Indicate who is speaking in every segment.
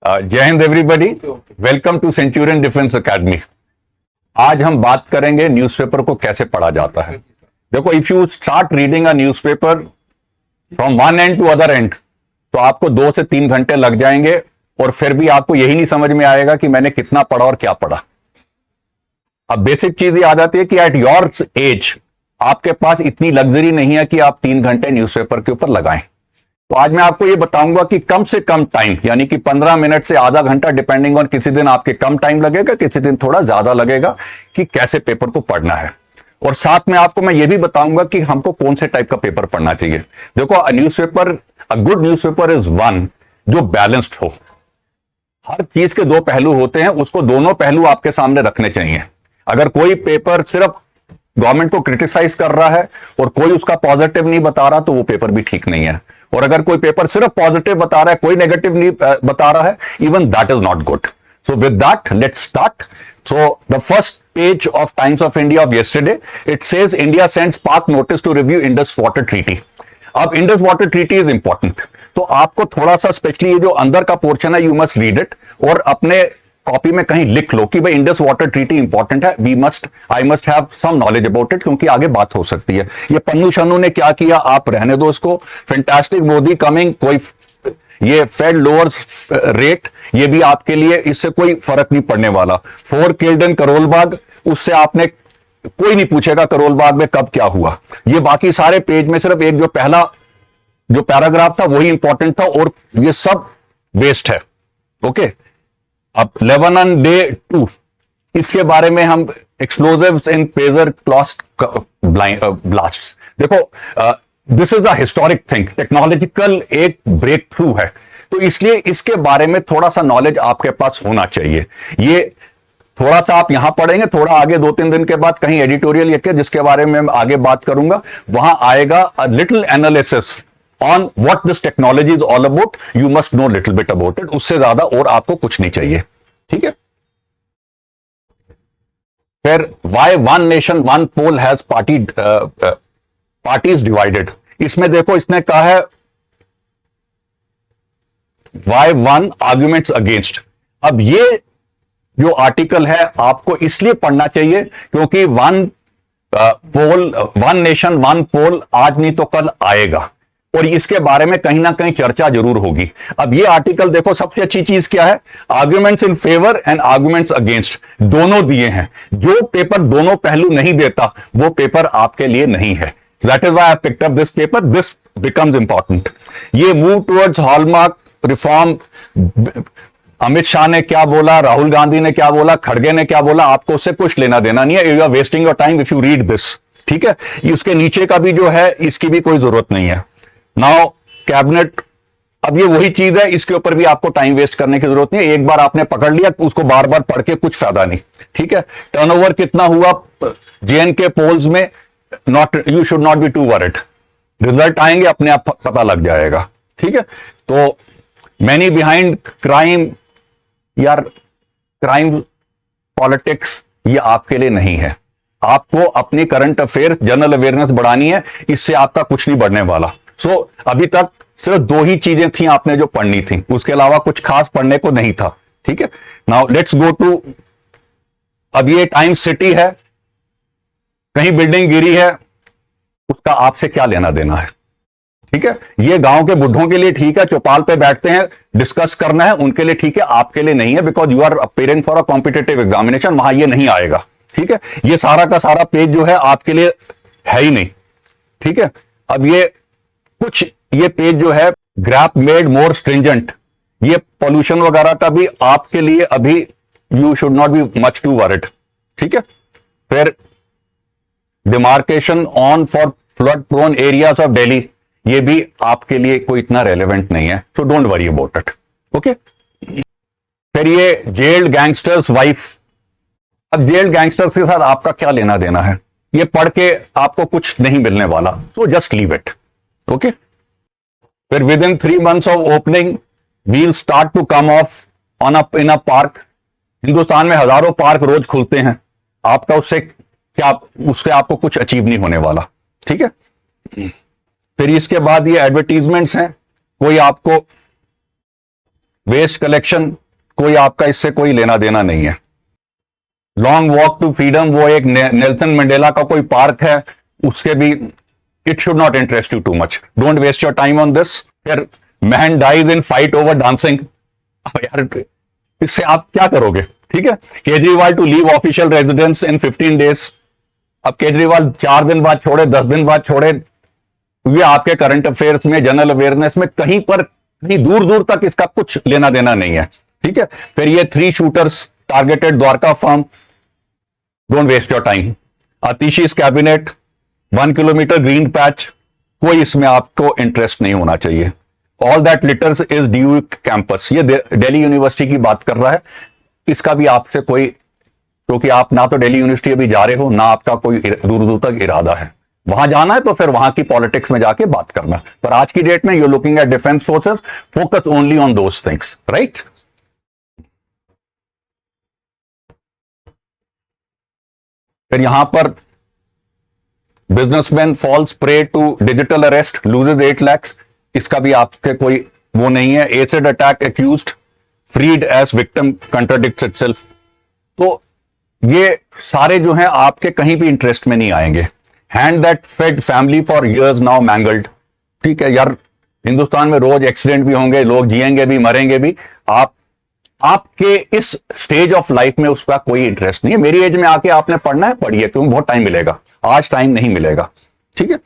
Speaker 1: जय Hind everybody, welcome to Centurion Defence Academy. आज हम बात करेंगे न्यूज़पेपर को कैसे पढ़ा जाता है। देखो, if you start reading a newspaper from one end to other end तो आपको 2 से 3 घंटे लग जाएंगे और फिर भी आपको यही नहीं समझ में आएगा कि मैंने कितना पढ़ा और क्या पढ़ा। अब बेसिक चीज ये आ जाती है कि एट योर एज आपके पास इतनी लग्जरी नहीं है कि आप 3 घंटे न्यूज़पेपर के ऊपर लगाएं। तो आज मैं आपको ये बताऊंगा कि कम से कम टाइम, यानी कि 15 मिनट से आधा घंटा, डिपेंडिंग ऑन, किसी दिन आपके कम टाइम लगेगा, किसी दिन थोड़ा ज्यादा लगेगा, कि कैसे पेपर को पढ़ना है। और साथ में आपको मैं ये भी बताऊंगा कि हमको कौन से टाइप का पेपर पढ़ना चाहिए। देखो, newspaper, a good newspaper is one जो बैलेंस्ड हो। हर चीज के 2 पहलू होते हैं, उसको दोनों पहलू आपके सामने रखने चाहिए। अगर कोई पेपर सिर्फ गवर्नमेंट को क्रिटिसाइज कर रहा है और कोई उसका पॉजिटिव नहीं बता रहा, तो वो पेपर भी ठीक नहीं है। और अगर कोई पेपर सिर्फ पॉजिटिव बता रहा है, कोई नेगेटिव नहीं बता रहा है, even that is not good. So with that let's start. So the first page of Times of India of yesterday, it says India sends Pak notice to review Indus water treaty. अब Indus water treaty is important, तो आपको थोड़ा सा, specially ये जो अंदर का portion है, यू मस्ट रीड इट और अपने कॉपी में कहीं लिख लो कि भाई इंडस वाटर ट्रीटी इंपॉर्टेंट है। I must have some knowledge about it, क्योंकि आगे बात हो सकती है। ये पन्नू शन्नू ने क्या किया, आप रहने दो इसको। फैंटास्टिक मोदी कमिंग, कोई ये फेड लोअर रेट, ये भी आपके लिए, इससे कोई फर्क नहीं पड़ने वाला। 4 किल्ड इन करोल बाग, उससे आपने, कोई नहीं पूछेगा करोल बाग में कब क्या हुआ। ये बाकी सारे पेज में सिर्फ एक जो पहला जो पैराग्राफ था वही इंपॉर्टेंट था, और ये सब वेस्ट है। ओके, अब लेबनान डे 2, इसके बारे में हम एक्सप्लोजिव्स इन पेजर क्लॉस्ट ब्लास्ट्स। देखो, this is a historic thing, technological एक ब्रेक थ्रू है, तो इसलिए इसके बारे में थोड़ा सा नॉलेज आपके पास होना चाहिए। ये थोड़ा सा आप यहां पढ़ेंगे, थोड़ा आगे 2-3 दिन के बाद कहीं एडिटोरियल लिखे, जिसके बारे में मैं आगे बात करूंगा, वहां आएगा a little analysis on what this technology is all about. You must know little bit about it. उससे ज्यादा और आपको कुछ नहीं चाहिए, ठीक है। फिर why one nation one poll has parties divided, इसमें देखो, इसने कहा है why one arguments against। अब ये जो आर्टिकल है आपको इसलिए पढ़ना चाहिए क्योंकि वन नेशन वन पोल आज नहीं तो कल आएगा, और इसके बारे में कहीं ना कहीं चर्चा जरूर होगी। अब ये आर्टिकल देखो, सबसे अच्छी चीज क्या है, arguments in favour and arguments against दोनों दिए हैं। जो पेपर दोनों पहलू नहीं देता वो पेपर आपके लिए नहीं है। That is why I picked up this paper, this becomes important. ये move towards hallmark reform, Amit Shah ने क्या बोला, राहुल गांधी ने क्या बोला, खड़गे ने क्या बोला, आपको उससे कुछ लेना देना नहीं है। You are wasting your time if you read this, ठीक है। उसके नीचे का भी जो है, इसकी भी कोई जरूरत नहीं है। नाउ कैबिनेट, अब ये वही चीज है, इसके ऊपर भी आपको टाइम वेस्ट करने की जरूरत नहीं है। एक बार आपने पकड़ लिया, उसको बार बार पढ़ के कुछ फायदा नहीं, ठीक है। टर्नओवर कितना हुआ जेएनके पोल्स में, you should not be too worried, result आएंगे अपने आप पता लग जाएगा, ठीक है। तो मैनी बिहाइंड क्राइम, यार क्राइम पॉलिटिक्स ये आपके लिए नहीं है। आपको अपनी करंट अफेयर, जनरल अवेयरनेस बढ़ानी है, इससे आपका कुछ नहीं बढ़ने वाला। सो अभी तक सिर्फ 2 ही चीजें थी आपने जो पढ़नी थी, उसके अलावा कुछ खास पढ़ने को नहीं था, ठीक है। नाउ लेट्स गो टू, अब ये टाइम सिटी है, कहीं बिल्डिंग गिरी है, उसका आपसे क्या लेना देना है, ठीक है। ये गांव के बुढ़ों के लिए ठीक है, चौपाल पे बैठते हैं, डिस्कस करना है, उनके लिए ठीक है, आपके लिए नहीं है, because you are appearing for a competitive examination, वहां ये नहीं आएगा, ठीक है। ये सारा का सारा पेज जो है आपके लिए है ही नहीं, ठीक है। अब ये पेज जो है, ग्रैप मेड मोर स्ट्रिंजेंट, ये पॉल्यूशन वगैरह का भी आपके लिए अभी, you should not be much too worried, ठीक है। फिर demarcation on for flood prone areas of Delhi, ये भी आपके लिए कोई इतना रेलेवेंट नहीं है, so don't worry about it, okay. फिर ये जेल्ड गैंगस्टर्स वाइफ, अब जेल्ड गैंगस्टर्स के साथ आपका क्या लेना देना है, ये पढ़ के आपको कुछ नहीं मिलने वाला, so just leave it, okay. फिर within 3 months of opening will start to come off on up in a park. Hindustan में हजारों पार्क रोज खुलते हैं, आपका उससे क्या, उससे आपको कुछ अचीव नहीं होने वाला, ठीक है। फिर इसके बाद ये एडवर्टीजमेंट्स हैं, कोई आपको वेस्ट कलेक्शन कोई आपका इससे कोई लेना देना नहीं है। लॉन्ग वॉक टू फ्रीडम वो एक नेल्सन मंडेला का कोई पार्क है, उसके भी it should not interest you too much, don't waste your time on this. फिर man dies in fight over dancing, यार इससे आप क्या करोगे? ठीक है, Kejriwal to leave official residence in 15 days. अब केजरीवाल 4 दिन बाद छोड़े, 10 दिन बाद छोड़े, ये आपके करंट अफेयर्स में, जनरल अवेयरनेस में कहीं पर कहीं दूर दूर तक इसका कुछ लेना देना नहीं है। ठीक है, फिर ये 3 shooters targeted Dwarka farm, don't waste your time. Atishi's cabinet, 1 kilometre green patch, कोई इसमें आपको इंटरेस्ट नहीं होना चाहिए। All that litters is duke campus, ये दिल्ली यूनिवर्सिटी की बात कर रहा है, इसका भी आपसे कोई, क्योंकि आप ना तो दिल्ली यूनिवर्सिटी अभी जा रहे हो, ना आपका कोई दूर दूर तक इरादा है वहां जाना है, तो फिर वहां की पॉलिटिक्स में जाके बात करना। पर आज की डेट में you looking at defence forces, focus only on those things, right. फिर यहां पर businessman falls prey to digital arrest, loses 8 lakhs, इसका भी आपके कोई वो नहीं है। Acid attack accused freed as victim contradicts itself. तो ये सारे जो हैं आपके कहीं भी इंटरेस्ट में नहीं आएंगे। Hand that fed family for years now mangled, ठीक है यार, हिंदुस्तान में रोज एक्सीडेंट भी होंगे, लोग जिएंगे भी मरेंगे भी, आपके इस स्टेज ऑफ लाइफ में उसका कोई इंटरेस्ट नहीं है। मेरी एज में आके आपने पढ़ना है, पढ़िए, क्योंकि बहुत टाइम मिलेगा, आज टाइम नहीं मिलेगा। ठीक है,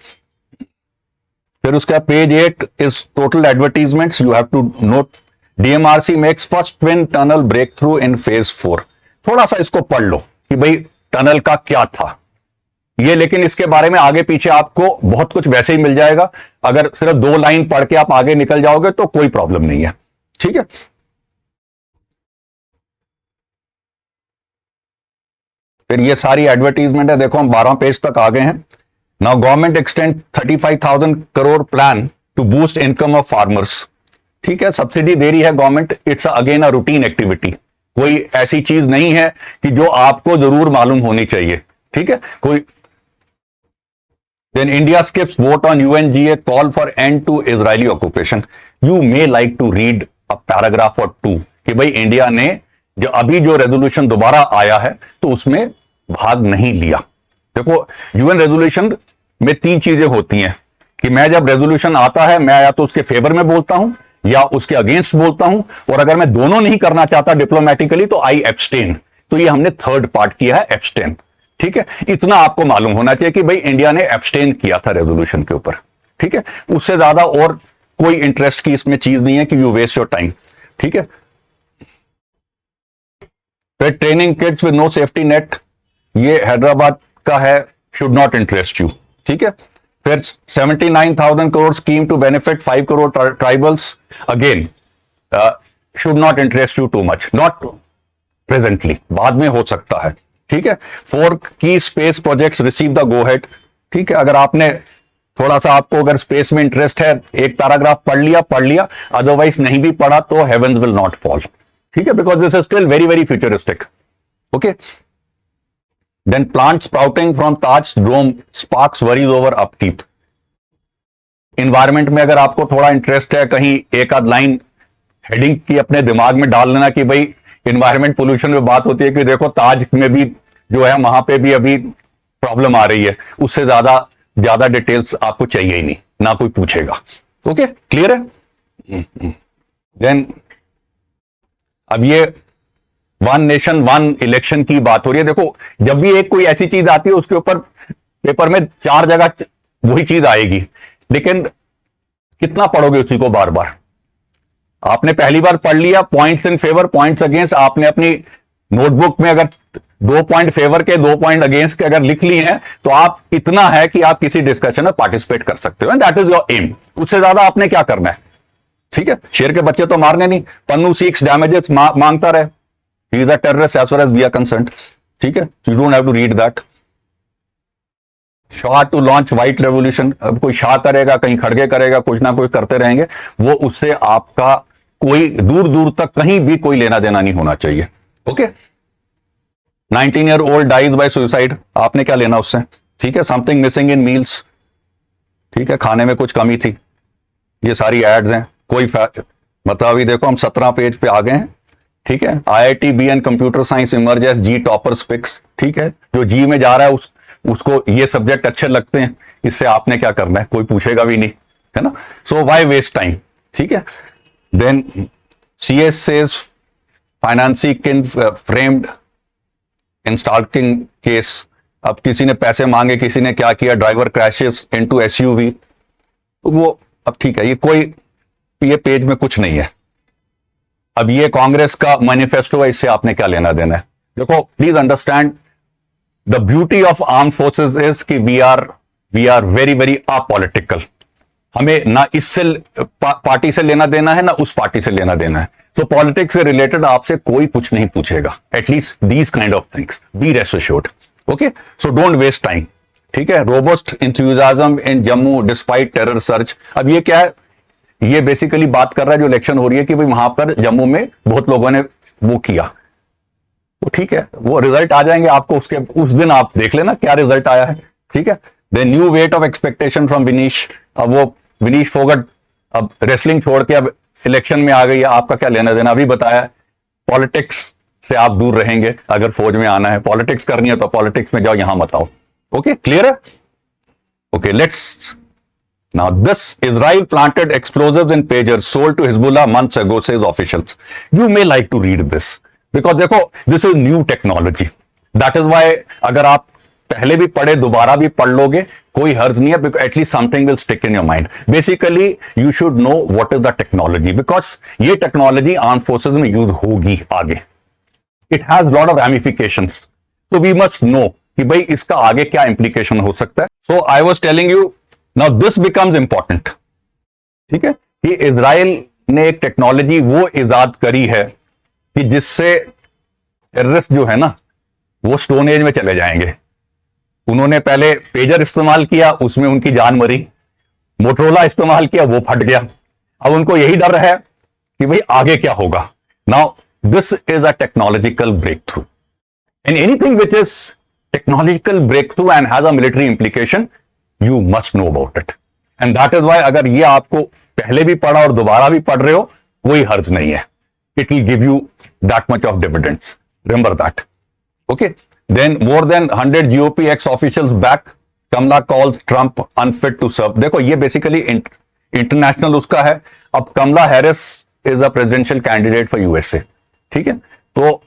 Speaker 1: फिर उसका page 8 is total advertisements, you have to note. DMRC makes first twin tunnel breakthrough in phase 4। थोड़ा सा इसको पढ़ लो कि भाई टनल का क्या था ये, लेकिन इसके बारे में आगे पीछे आपको बहुत कुछ वैसे ही मिल जाएगा। अगर सिर्फ 2 लाइन पढ़ के आप आगे निकल जाओगे तो कोई प्रॉब्लम नहीं है। ठीक है, फिर ये सारी एडवर्टीजमेंट है, देखो हम 12 पेज तक आ गए हैं। Now government extend 35,000 crore plan to boost income of farmers. ठीक है, सब्सिडी दे रही है government, it's again a routine activity, कोई ऐसी चीज नहीं है कि जो आपको जरूर मालूम होनी चाहिए। ठीक है, कोई Then India skips vote on UNGA call for end to Israeli occupation. You may like to read a paragraph or two कि भाई इंडिया ने जो अभी जो रेजोल्यूशन दोबारा आया है तो उसमें भाग नहीं लिया। देखो यूएन रेजोल्यूशन में 3 चीजें होती हैं कि मैं जब रेजोल्यूशन आता है मैं या तो उसके फेवर में बोलता हूं या उसके अगेंस्ट बोलता हूं, और अगर मैं दोनों नहीं करना चाहता डिप्लोमेटिकली तो आई एब्सटेन। तो ये हमने 3rd पार्ट किया है, एब्सटेन। ठीक है, इतना आपको मालूम होना चाहिए कि भाई इंडिया ने एब्सटेन किया था रेजोल्यूशन के ऊपर। ठीक है, उससे ज्यादा और कोई इंटरेस्ट की इसमें चीज नहीं है कि यू वेस्ट योर टाइम। ठीक है, फिर training kids with no safety net, ये हैदराबाद का है, शुड नॉट इंटरेस्ट यू। ठीक है, फिर 79,000 crore scheme to benefit 5 crore tribals, again should not interest you too much, not presently, बाद में हो सकता है। ठीक है, 4 की space projects receive the go ahead. ठीक है, अगर आपने थोड़ा सा, आपको अगर स्पेस में इंटरेस्ट है, एक पैराग्राफ पढ़ लिया, अदरवाइज नहीं भी पढ़ा तो हेवंस विल नॉट फॉल। ठीक है, because this is still very very futuristic. Okay, then plant sprouting from Taj drome sparks worries over upkeep. Environment में अगर आपको थोड़ा इंटरेस्ट है, कहीं एक आध लाइन हेडिंग की अपने दिमाग में डाल लेना कि भाई इन्वायरमेंट पोल्यूशन में बात होती है कि देखो ताज में भी जो है वहां पे भी अभी प्रॉब्लम आ रही है, उससे ज्यादा डिटेल्स आपको चाहिए ही नहीं, ना कोई पूछेगा। ओके, क्लियर है। देन अब ये 1 नेशन 1 इलेक्शन की बात हो रही है। देखो जब भी एक कोई ऐसी चीज आती है उसके ऊपर पेपर में 4 जगह वही चीज आएगी, लेकिन कितना पढ़ोगे उसी को बार बार। आपने पहली बार पढ़ लिया, points in favour, points against, आपने अपनी नोटबुक में अगर 2 पॉइंट फेवर के 2 पॉइंट अगेंस्ट के अगर लिख लिए हैं तो आप इतना है कि आप किसी डिस्कशन में पार्टिसिपेट कर सकते हो, and that is your aim. उससे ज्यादा आपने क्या करना है। ठीक है, शेर के बच्चे तो मारने नहीं, पन्नू सीक्स डैमेजेस मांगता रहे, he is a terrorist as far as we are concerned. ठीक है, you don't have to read that. Shah to launch white revolution, अब कोई शाह करेगा, कहीं खड़गे करेगा, कुछ ना कुछ करते रहेंगे, वो उससे आपका कोई दूर दूर तक कहीं भी कोई लेना देना नहीं होना चाहिए। Okay, 19 year old dies by suicide, आपने क्या लेना उससे। ठीक है, समथिंग मिसिंग इन मील्स, ठीक है, खाने में कुछ कमी थी, ये सारी एड्स हैं, कोई मतलब अभी देखो हम 17 पेज पे आ गए हैं, ठीक है। IIT BN computer science emerge as G toppers picks, ठीक है। जो जी में जा रहा है उसको ये सब्जेक्ट अच्छे लगते हैं, इससे आपने क्या करना है, कोई पूछेगा भी नहीं, है ना। सो व्हाई वेस्ट टाइम, ठीक है। Then CS says financing in framed in stalking case. अब किसी ने पैसे मांगे, किसी ने क्या किया, ड्राइवर क्रैशेस इनटू SUV, वो अब ठीक है, ये पेज में कुछ नहीं है। अब ये कांग्रेस का मैनिफेस्टो है, इससे आपने क्या लेना देना है। देखो please understand the beauty of arm forces is कि we are very very apolitical. हमें ना इससे पार्टी से लेना देना है, ना उस पार्टी से लेना देना है। सो पॉलिटिक्स से रिलेटेड आपसे कोई कुछ नहीं पूछेगा, at least these kind of things, be rest assured, okay. So don't waste time, ठीक है। Robust enthusiasm in Jammu despite terror search. अब ये क्या है, ये बेसिकली बात कर रहा है जो इलेक्शन हो रही है कि भाई वहां पर जम्मू में बहुत लोगों ने वो किया, तो ठीक है, वो रिजल्ट आ जाएंगे आपको, उसके उस दिन आप देख लेना क्या रिजल्ट आया है, ठीक है। The new weight of expectation from Vinish. अब वो विनीश फोगट अब रेसलिंग छोड़ के अब इलेक्शन में आ गई है, आपका क्या लेना देना। अभी बताया पॉलिटिक्स से आप दूर रहेंगे, अगर फौज में आना है, पॉलिटिक्स करनी है तो पॉलिटिक्स में जाओ, यहां मत आओ, ओके, क्लियर है। Okay, let's now this Israel planted explosives in pagers sold to Hezbollah months ago, says officials. You may like to read this because देखो this is new technology. That is why अगर आप पहले भी पढ़े दोबारा भी पढ़ लोगे कोई हर्ज नहीं है, because at least something will stick in your mind. Basically you should know what is the technology because ये टेक्नोलॉजी आर्म फोर्सेज में यूज होगी आगे. It has lot of ramifications. So we must know कि भाई इसका आगे क्या implication हो सकता है. So I was telling you now this becomes important, ठीक है, कि इजराइल ने एक टेक्नोलॉजी वो इजाद करी है कि जिससे टेररिस्ट जो है ना वो स्टोन एज में चले जाएंगे. उन्होंने पहले पेजर इस्तेमाल किया, उसमें उनकी जान मरी. मोटरोला इस्तेमाल किया, वो फट गया. अब उनको यही डर है कि भाई आगे क्या होगा. Now this is a technological breakthrough and anything which is technological breakthrough and has a military implication, you must know about it. And that is why अगर ये आपको पहले भी पढ़ा और दोबारा भी पढ़ रहे हो कोई हर्ज नहीं है. It will give you that much of dividends. Remember that. Okay. Then more than 100 GOP ex-officials back. Kamala calls Trump unfit to serve. देखो ये बेसिकली इंटरनेशनल उसका है. अब Kamala Harris is a presidential candidate for USA. ठीक है, तो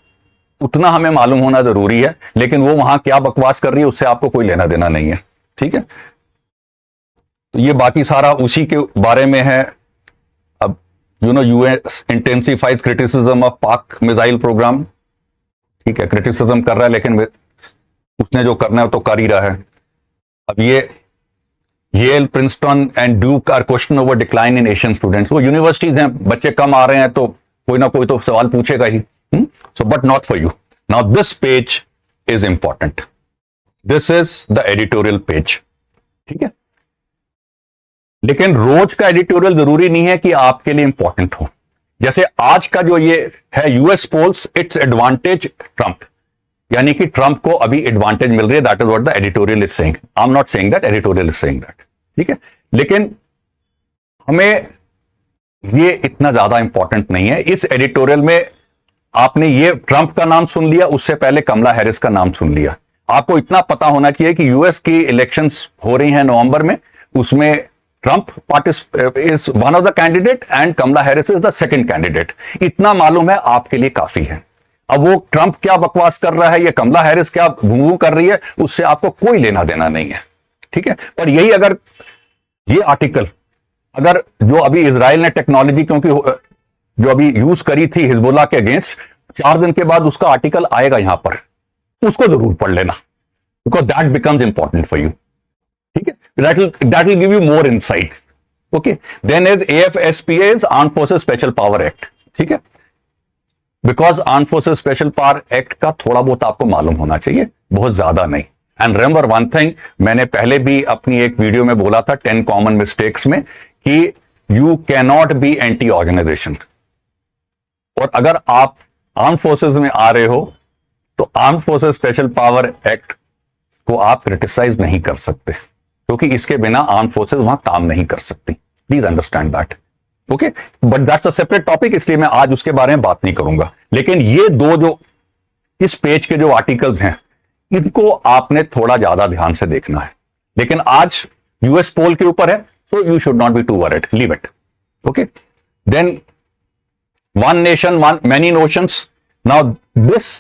Speaker 1: उतना हमें मालूम होना जरूरी है, लेकिन वो वहां क्या बकवास कर रही है उससे आपको कोई लेना देना नहीं है. ठीक है, तो ये बाकी सारा उसी के बारे में है. अब US इंटेंसिफाइज क्रिटिसिज्म ऑफ पाक मिसाइल प्रोग्राम. ठीक है, क्रिटिसिज्म कर रहा है लेकिन उसने जो करना है तो कर ही रहा है. अब ये Yale, Princeton and Duke are question over decline in Asian students. वो यूनिवर्सिटीज हैं, बच्चे कम आ रहे हैं तो कोई ना कोई तो सवाल पूछेगा ही. So but not for you. Now this page is important. This is the editorial page. ठीक है, लेकिन रोज का एडिटोरियल जरूरी नहीं है कि आपके लिए इंपॉर्टेंट हो. जैसे आज का जो ये है US polls, it's advantage Trump, यानी कि ट्रंप को अभी एडवांटेज मिल रही है. That is what the editorial is saying. I am not saying that, editorial is saying that. ठीक है, लेकिन हमें ये इतना ज्यादा इंपॉर्टेंट नहीं है. इस एडिटोरियल में आपने ये ट्रंप का नाम सुन लिया, उससे पहले कमला हैरिस का नाम सुन लिया. आपको इतना पता होना चाहिए कि US की इलेक्शंस हो रही हैं नवंबर में, उसमें Trump is one of the candidate and Kamala Harris is the second candidate. इतना मालूम है आपके लिए काफी है. अब वो ट्रंप क्या बकवास कर रहा है, ये कमला हैरिस क्या भूं कर रही है, उससे आपको कोई लेना देना नहीं है. ठीक है, पर यही अगर ये आर्टिकल अगर जो अभी इजराइल ने टेक्नोलॉजी क्योंकि जो अभी यूज करी थी हिजबुल्लाह के अगेंस्ट, 4 दिन के बाद उसका आर्टिकल आएगा यहां पर, उसको जरूर पढ़ लेना, because that becomes important for you. ठीक है, that will give you more insights. Okay, then is AFSPA is Armed Forces Special Power Act. ठीक है, because Armed Forces Special Power Act का थोड़ा बहुत आपको मालूम होना चाहिए, बहुत ज्यादा नहीं. एंड रिमेंबर वन थिंग, मैंने पहले भी अपनी एक वीडियो में बोला था 10 कॉमन मिस्टेक्स में कि you can not be anti organisation. और अगर आप आर्म फोर्सेज में आ रहे हो तो arm forces special power act को आप क्रिटिसाइज नहीं कर सकते, क्योंकि इसके बिना आर्म फोर्सेज वहां काम नहीं कर सकती. Please understand that. Okay, but that's a separate topic, इसलिए मैं आज उसके बारे में बात नहीं करूंगा। लेकिन ये दो जो इस पेज के जो आर्टिकल्स हैं, इनको आपने थोड़ा ज्यादा ध्यान से देखना है। लेकिन आज यूएस पोल के ऊपर है, so you should not be too worried, leave it. Okay, then one nation many notions. Now this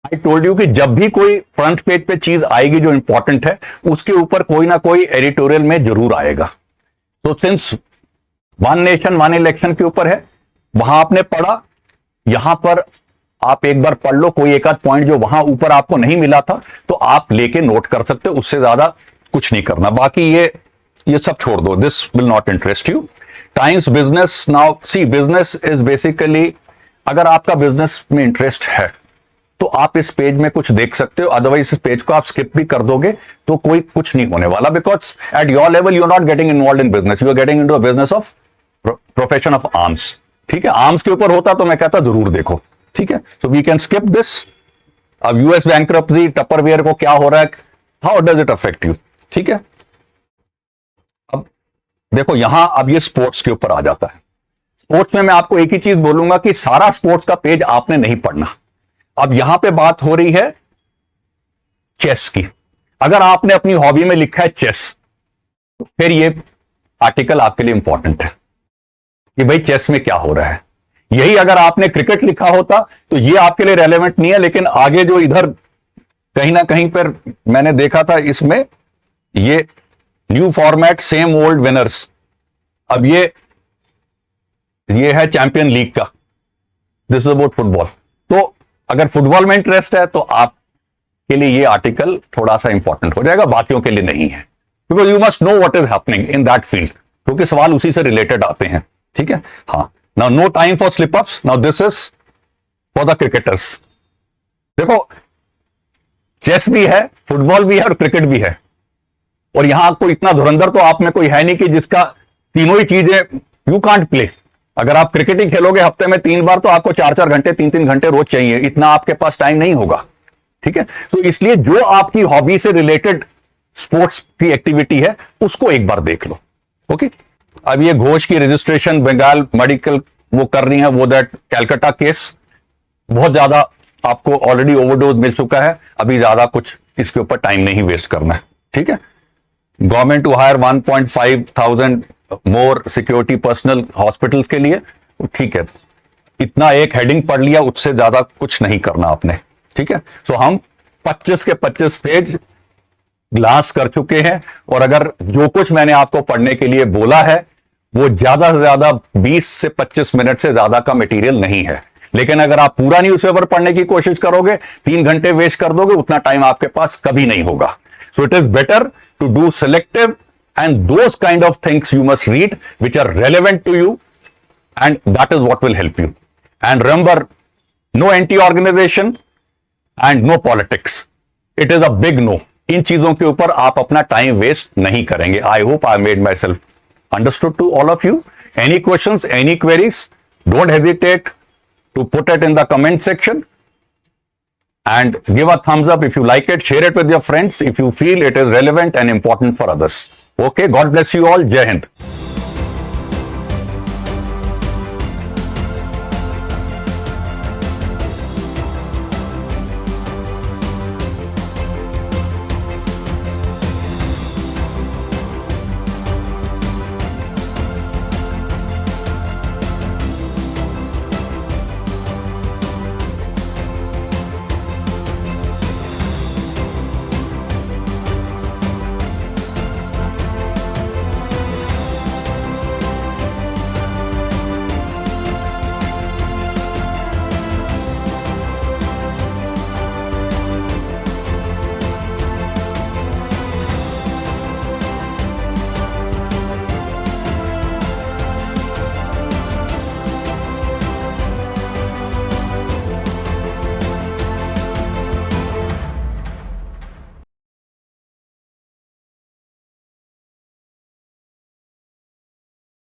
Speaker 1: I told you कि जब भी कोई फ्रंट पेज पे चीज आएगी जो इंपॉर्टेंट है, उसके ऊपर कोई ना कोई एडिटोरियल में जरूर आएगा। तो since one nation one election के ऊपर है, वहां आपने पढ़ा, यहां पर आप एक बार पढ़ लो, कोई एक आध पॉइंट जो वहां ऊपर आपको नहीं मिला था तो आप लेके नोट कर सकते हो, उससे ज्यादा कुछ नहीं करना। बाकी ये सब छोड़ दो, this will not interest you. Times business. Now see, business is basically, अगर आपका बिजनेस में इंटरेस्ट है तो आप इस पेज में कुछ देख सकते हो, अदरवाइज इस पेज को आप स्किप भी कर दोगे तो कोई कुछ नहीं होने वाला, because at your level you are not getting involve in business, you are getting into a business of profession of arms. ठीक है, आर्म्स के ऊपर होता तो मैं कहता जरूर देखो। ठीक है, so we can skip this. अब यूएस बैंक्रप्सी, टपरवेयर को क्या हो रहा है, how does it affect you. ठीक है, अब देखो यहां, अब ये स्पोर्ट्स के ऊपर आ जाता है। स्पोर्ट्स में मैं आपको एक ही चीज बोलूंगा कि सारा स्पोर्ट्स का पेज आपने नहीं पढ़ना। अब यहां पे बात हो रही है चेस की। अगर आपने अपनी हॉबी में लिखा है चेस, तो फिर ये आर्टिकल आपके लिए इंपॉर्टेंट है कि भाई चेस में क्या हो रहा है। यही अगर आपने क्रिकेट लिखा होता तो ये आपके लिए रेलेवेंट नहीं है। लेकिन आगे जो इधर कहीं ना कहीं पर मैंने देखा था, इसमें ये new format same old winners, अब ये है चैंपियन लीग का, दिस इज अबाउट फुटबॉल। तो अगर फुटबॉल में इंटरेस्ट है तो आपके लिए ये आर्टिकल थोड़ा सा इंपॉर्टेंट हो जाएगा, बाकियों के लिए नहीं है, because you must know what is happening in that field, क्योंकि सवाल उसी से रिलेटेड आते हैं। ठीक है, हाँ। Now no time for slip ups. Now this is for the cricketers. देखो, चेस भी है, फुटबॉल भी है और क्रिकेट भी है, और यहां आपको इतना धुरंधर तो आप में कोई है नहीं कि जिसका तीनों ही चीजें यू कांट प्ले। अगर आप क्रिकेट ही खेलोगे हफ्ते में 3 बार तो आपको 4-4 घंटे 3-3 घंटे रोज चाहिए, इतना आपके पास टाइम नहीं होगा। ठीक है, तो इसलिए जो आपकी हॉबी से रिलेटेड स्पोर्ट्स की एक्टिविटी है उसको एक बार देख लो। ओके, अब ये घोष की रजिस्ट्रेशन बंगाल मेडिकल वो कर रही है, वो दैट कैलकाटा केस, बहुत ज्यादा आपको ऑलरेडी ओवरडोज मिल चुका है, अभी ज्यादा कुछ इसके ऊपर टाइम नहीं वेस्ट करना है। ठीक है, government to hire 1,500 more security personnel hospitals के लिए। ठीक है, इतना एक हेडिंग पढ़ लिया, उससे ज्यादा कुछ नहीं करना आपने। ठीक है, सो हम 25 के 25 पेज ग्लास कर चुके हैं, और अगर जो कुछ मैंने आपको पढ़ने के लिए बोला है वो ज्यादा से ज्यादा 20 से 25 मिनट से ज्यादा का मटेरियल नहीं है। लेकिन अगर आप पूरा न्यूज़पेपर पढ़ने की कोशिश करोगे, 3 घंटे वेस्ट कर दोगे, उतना टाइम आपके पास कभी नहीं होगा। So it is better to do selective and those kind of things you must read which are relevant to you, and that is what will help you. And remember, no anti-organization and no politics. It is a big no. इन चीजों के ऊपर आप अपना time waste नहीं करेंगे। I hope I made myself understood to all of you. Any questions, any queries, don't hesitate to put it in the comment section, and give a thumbs up if you like it. Share it with your friends if you feel it is relevant and important for others. Okay, God bless you all. Jai Hind.